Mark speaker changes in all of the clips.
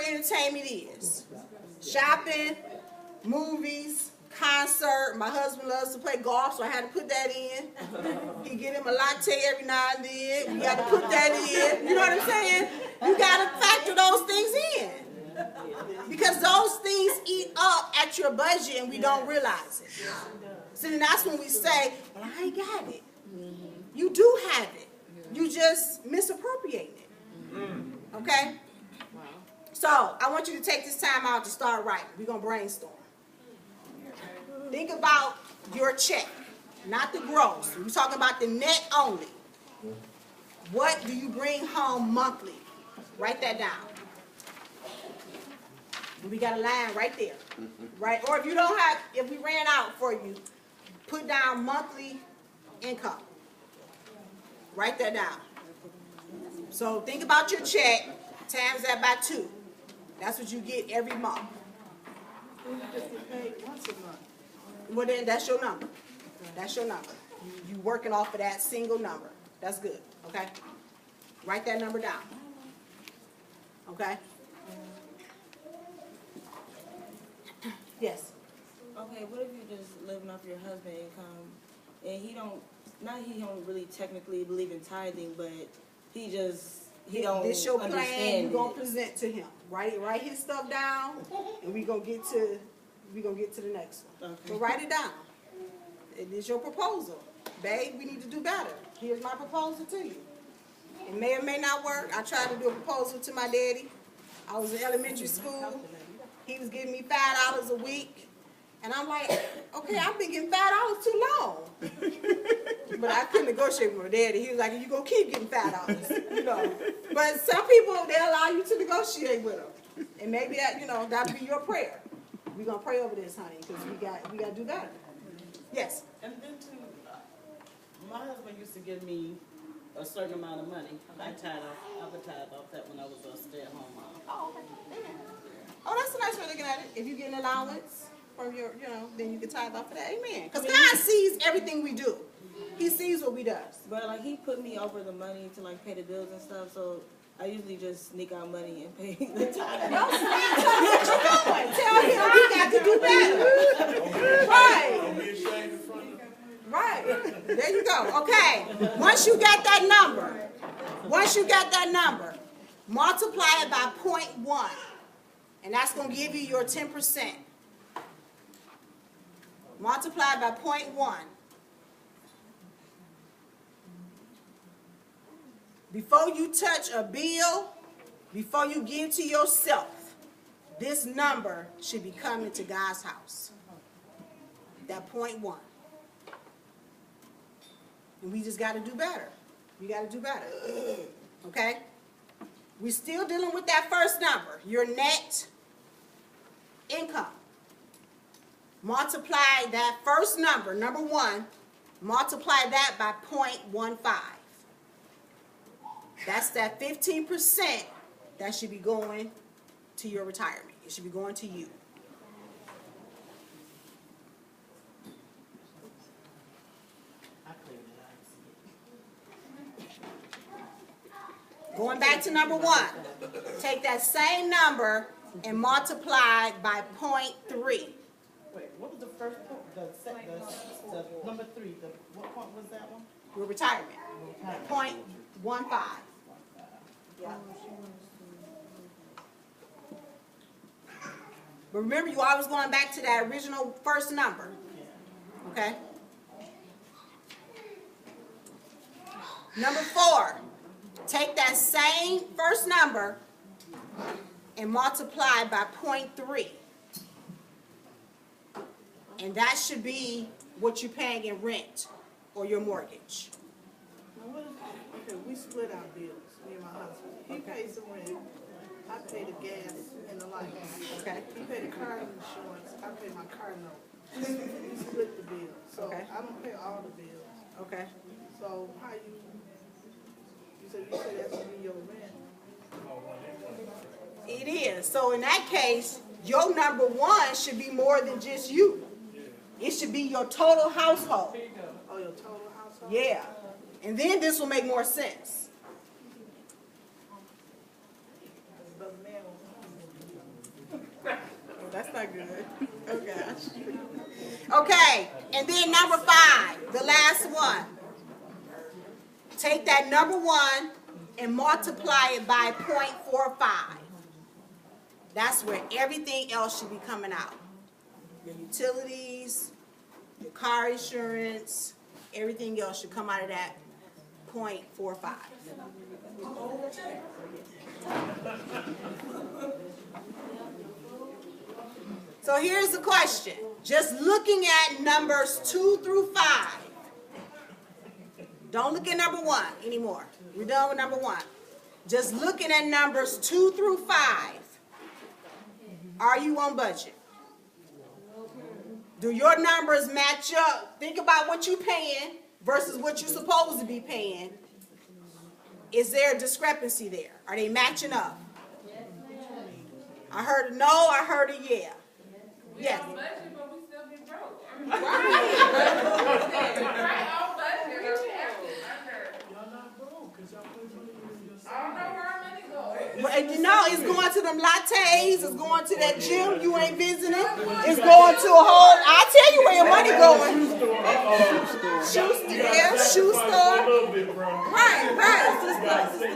Speaker 1: entertainment is. Shopping, movies, concert. My husband loves to play golf, so I had to put that in. He get him a latte every now and then. You got to put that in. You know what I'm saying? You got to factor those things in. Because those things eat up at your budget and we don't realize it. So then that's when we say, well, I ain't got it. You do have it. You just misappropriating it. Okay? So I want you to take this time out to start writing. We're going to brainstorm. Think about your check, not the gross. We're talking about the net only. What do you bring home monthly? Write that down. We got a line right there. Right? Or if you don't have, if we ran out for you, put down monthly income. Write that down. So think about your check, times that by 2. That's what you get every month.
Speaker 2: You just get paid once a month.
Speaker 1: Well, then that's your number. That's your number. You working off of that single number. That's good. Okay? Write that number down. Okay? Yes.
Speaker 3: Okay, what if you're just living off your husband's income and he don't really technically believe in tithing, but he don't
Speaker 1: This your plan.
Speaker 3: understand
Speaker 1: You're gonna
Speaker 3: it.
Speaker 1: present to him. Write his stuff down, and we gonna get to the next one.
Speaker 3: Okay.
Speaker 1: So write it down. It is your proposal, babe. We need to do better. Here's my proposal to you. It may or may not work. I tried to do a proposal to my daddy. I was in elementary school. He was giving me $5 a week. And I'm like, okay, I've been getting $5 too long. But I couldn't negotiate with my daddy. He was like, you gonna keep getting $5, you know. But some people, they allow you to negotiate with them. And maybe that, that'll be your prayer. We're gonna pray over this, honey, because we got to do better. Yes.
Speaker 4: And then too, my husband used to give me a certain amount of money. I would tithe off that when I was a stay-at-home mom.
Speaker 1: Oh, okay. Amen. Oh, that's a nice way of looking at it. If you get an allowance from your, then you can tithe off of that. Amen. Because God sees everything we do. He sees what we do.
Speaker 3: But like he put me over the money to like pay the bills and stuff, so I usually just sneak out money and pay the tithe.
Speaker 1: Don't tell him what you're doing. Tell him he got to do better. Right.
Speaker 5: Don't be ashamed in front of them.
Speaker 1: Right. There you go. Okay. Once you got that number, multiply it by 0.1. And that's going to give you your 10%. Multiply by 0.1. Before you touch a bill, before you give to yourself, this number should be coming to God's house. That 0.1. And we just got to do better. We got to do better. Okay? We're still dealing with that first number, your net income. Multiply that first number, number 1, multiply that by 0.15. That's that 15% that should be going to your retirement. It should be going to you. Going back to number 1, take that same number and multiply by 0.3.
Speaker 4: Wait, what was the first point? The number 3. What point was that one?
Speaker 1: Your retirement. 0.15. Yeah. But remember, you always going back to that original first number. Okay? Number 4. Take that same first number and multiply by 0.3. And that should be what you're paying in rent or your mortgage.
Speaker 2: Okay, we split our bills, me and my husband. He pays the rent, I pay the gas and the light.
Speaker 1: Okay?
Speaker 2: He pay the car insurance, I pay my car note. We split the bills, so
Speaker 1: Okay.
Speaker 2: I don't pay all the bills.
Speaker 1: Okay.
Speaker 2: So how you say that should be your rent?
Speaker 1: It is. So in that case, your number 1 should be more than just you. It should be your total household.
Speaker 2: Oh, your total household?
Speaker 1: Yeah. And then this will make more sense.
Speaker 2: Brother Man, good. Oh, gosh.
Speaker 1: Okay, and then number 5, the last one. Take that number 1 and multiply it by 0.45. That's where everything else should be coming out. Your utilities, your car insurance, everything else should come out of that 0.45. So here's the question. Just looking at numbers 2 through 5. Don't look at number 1 anymore. We're done with number 1. Just looking at numbers 2 through 5. Are you on budget? Do your numbers match up? Think about what you're paying versus what you're supposed to be paying. Is there a discrepancy there? Are they matching up? I heard a no, I heard a yeah. Yes.
Speaker 5: Budget, but we still be broke.
Speaker 1: Right.
Speaker 5: Right on budget.
Speaker 6: Y'all not broke, 'cause y'all put money in your
Speaker 5: I don't know where our money goes.
Speaker 1: But you know, it's going to them lattes, it's going to that gym you ain't visiting, it's going to a whole, I'll tell you where your money going. Shoe store. Yeah, shoe
Speaker 6: a
Speaker 1: store.
Speaker 6: little bit, bro.
Speaker 1: Right.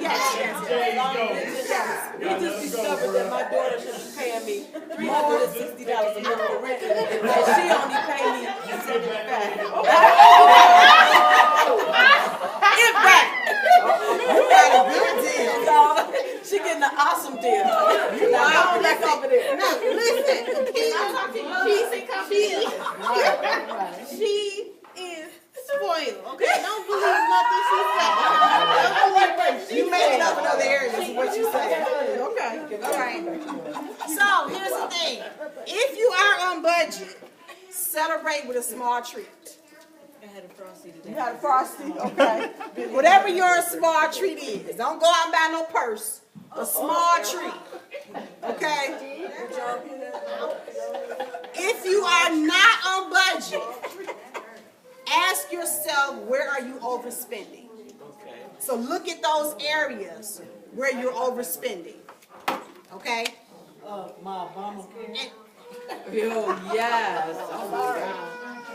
Speaker 1: Yes.
Speaker 7: We just discovered that my daughter should be paying me $360 a month for rent, and she only pay me $75.
Speaker 1: If that. You got a good deal.
Speaker 7: So she getting an awesome deal. Now go back over there.
Speaker 1: No, listen, I'm talking to you. She is spoiled, okay? Don't believe nothing she said. You made it up in other areas, is what you say. Okay, all right. So, here's the thing. If you are on budget, celebrate with a small treat.
Speaker 3: I had a frosty today.
Speaker 1: You got a frosty, okay? Whatever your small treat is. Don't go out and buy no purse. A small treat, okay? If you are not on budget, ask yourself, where are you overspending? So look at those areas where you're overspending, okay?
Speaker 4: My Obamacare.
Speaker 7: Oh, yes. Oh, my God.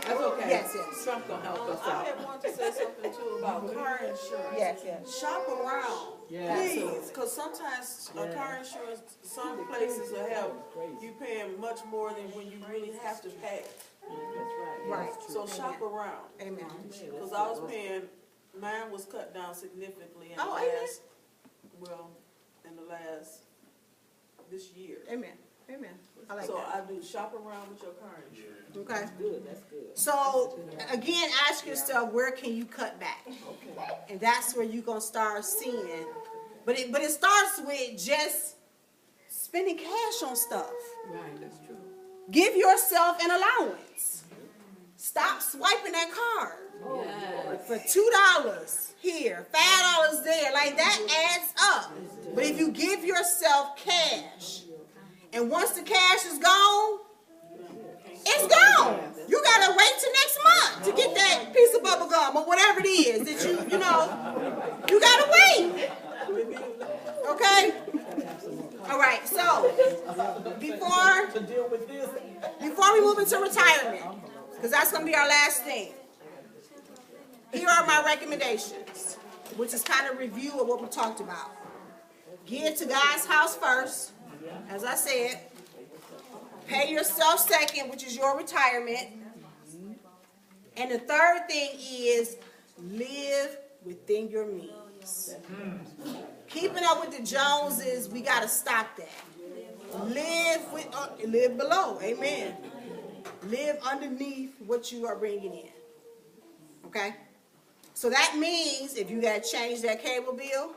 Speaker 7: That's okay.
Speaker 1: Yes.
Speaker 7: Trump gonna help us
Speaker 2: I
Speaker 7: out.
Speaker 2: had wanted to say something too about car insurance.
Speaker 1: Yes.
Speaker 2: Shop around,
Speaker 4: Yeah.
Speaker 2: please, because sometimes a car insurance, some places will have you paying much more than when you really have to pay.
Speaker 1: Right.
Speaker 2: So shop around,
Speaker 1: Amen.
Speaker 2: because I was paying, mine was cut down significantly in the
Speaker 1: Oh, amen.
Speaker 2: last, this year.
Speaker 1: Amen. Amen. I like
Speaker 2: So
Speaker 1: that.
Speaker 2: I do shop around with your car insurance.
Speaker 1: Okay.
Speaker 7: Good, that's good.
Speaker 1: So again, ask yourself, where can you cut back? And that's where you're gonna start seeing. But it starts with just spending cash on stuff.
Speaker 7: Right, that's true.
Speaker 1: Give yourself an allowance. Stop swiping that card
Speaker 7: Yes.
Speaker 1: for $2 here, $5 there. Like that adds up. But if you give yourself cash, and once the cash is gone, it's gone. You gotta wait till next month to get that piece of bubble gum or whatever it is that you gotta wait. Okay? All right, so before we move into retirement, because that's gonna be our last thing, here are my recommendations, which is kind of review of what we talked about. Get to God's house first, as I said. Pay yourself second, which is your retirement. And the third thing is live within your means. Keeping up with the Joneses, we got to stop that. Live below, amen. Live underneath what you are bringing in. Okay? So that means if you got to change that cable bill,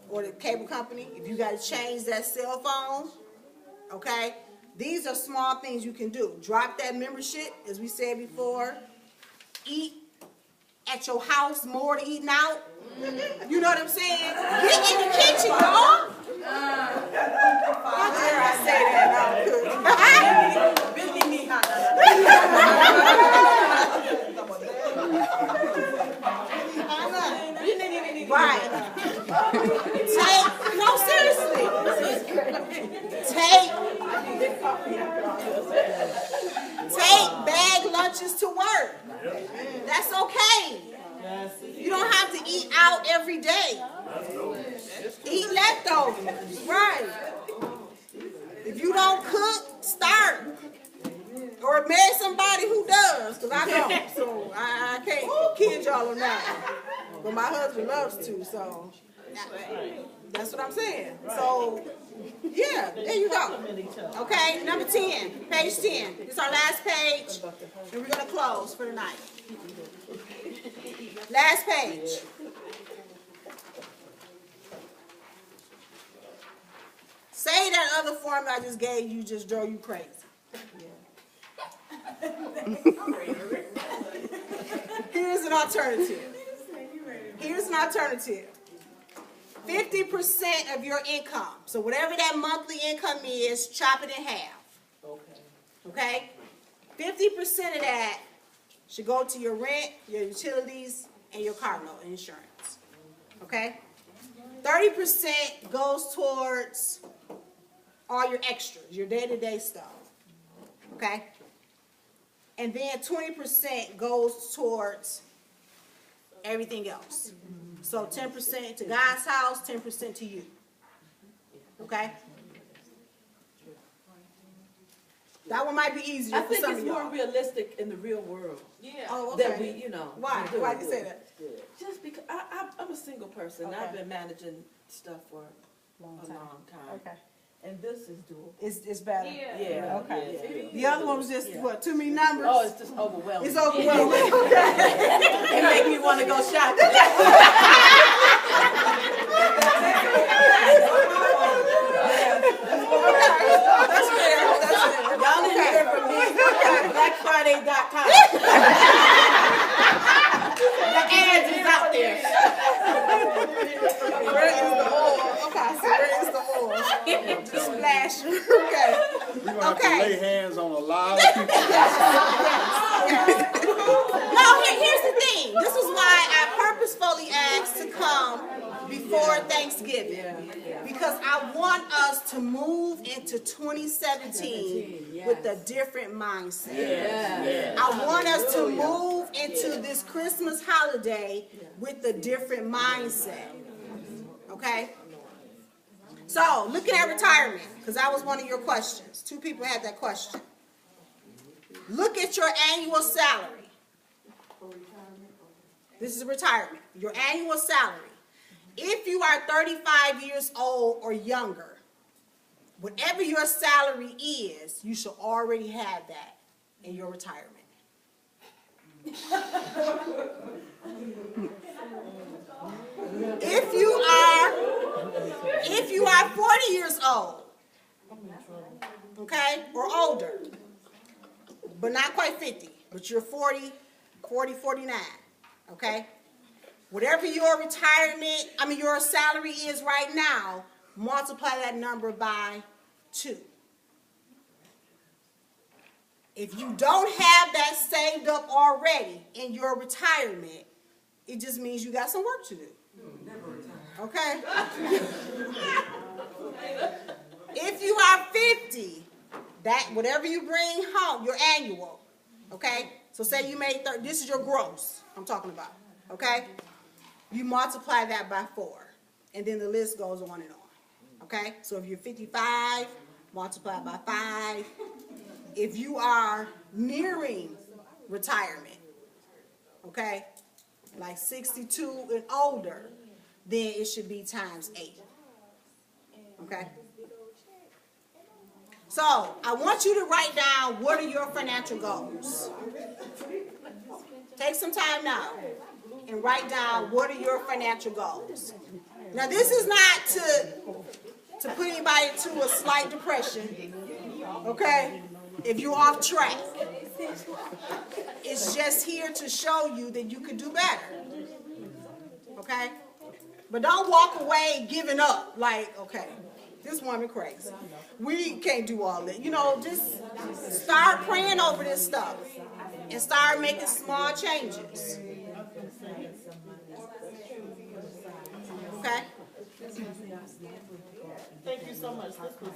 Speaker 1: or the cable company, if you got to change that cell phone, okay? These are small things you can do. Drop that membership, as we said before. Eat at your house more than eating out. You know what I'm saying? Get in the kitchen, y'all. How dare I say that Right. No, seriously. Take bag lunches to work. That's okay.
Speaker 4: Yes.
Speaker 1: You don't have to eat out every day. Eat leftovers, right? If you don't cook, start. Or marry somebody who does, because I don't. So I can't kid y'all on that one. But my husband loves to, so that's what I'm saying. So, yeah, there you go. Okay, number 10, page 10. This is our last page, and we're going to close for the night. Last page. Say that other formula I just gave you just drove you crazy. Here's an alternative. Here's an alternative. 50% of your income. So whatever that monthly income is, chop it in half. Okay? 50% of that should go to your rent, your utilities, and your car note insurance. Okay? 30% goes towards all your extras, your day-to-day stuff. Okay? And then 20% goes towards everything else. So 10% to God's house, 10% to you. Okay? That one might be easier
Speaker 7: I
Speaker 1: for
Speaker 7: think
Speaker 1: some
Speaker 7: it's
Speaker 1: of
Speaker 7: more
Speaker 1: y'all.
Speaker 7: realistic in the real world.
Speaker 1: Oh,
Speaker 7: That
Speaker 1: okay.
Speaker 7: we, you know.
Speaker 1: Why?
Speaker 7: do
Speaker 1: Why
Speaker 7: it
Speaker 1: do you say
Speaker 7: with.
Speaker 1: that?
Speaker 7: Just because I'm a single person.
Speaker 1: Okay.
Speaker 7: I've been managing stuff for a long time.
Speaker 1: Okay.
Speaker 7: And this is doable.
Speaker 1: It's better.
Speaker 7: Yeah.
Speaker 1: Okay.
Speaker 7: Yeah.
Speaker 1: The other one was just, what, too many numbers?
Speaker 7: Oh, it's just overwhelming.
Speaker 1: It's overwhelming. Okay.
Speaker 7: It make me want to go shopping.
Speaker 1: That's fair. That's fair.
Speaker 7: Y'all didn't hear from me. BlackFriday.com. The ads is out there.
Speaker 1: Where is the oil? Okay, so where is the oil? Just splash. Okay.
Speaker 8: We're gonna have to lay hands on a lot of people.
Speaker 1: No, here's the thing. This is why I purposefully asked to come before Thanksgiving. Because I want us to move into 2017 with a different mindset. I want us to move into this Christmas holiday with a different mindset. Okay? So, looking at retirement, because that was one of your questions. 2 people had that question. Look at your annual salary. This is retirement. Your annual salary. If you are 35 years old or younger, whatever your salary is, you should already have that in your retirement. If you are 40 years old, okay, or older, but not quite 50, but you're 40, 49, okay? Whatever your your salary is right now, multiply that number by 2. If you don't have that saved up already in your retirement, it just means you got some work to do. Okay? If you are 50, that whatever you bring home, your annual, okay? So say you made this is your gross I'm talking about, okay? You multiply that by 4, and then the list goes on and on, okay? So if you're 55, multiply by 5. If you are nearing retirement, okay, like 62 and older, then it should be times 8, okay? So I want you to write down what are your financial goals. Take some time now and write down what are your financial goals. Now this is not to put anybody into a slight depression, okay? If you're off track, it's just here to show you that you could do better, okay? But don't walk away giving up like, okay, this woman crazy. We can't do all that. You know, just start praying over this stuff and start making small changes. Okay?
Speaker 4: Thank you so much. This was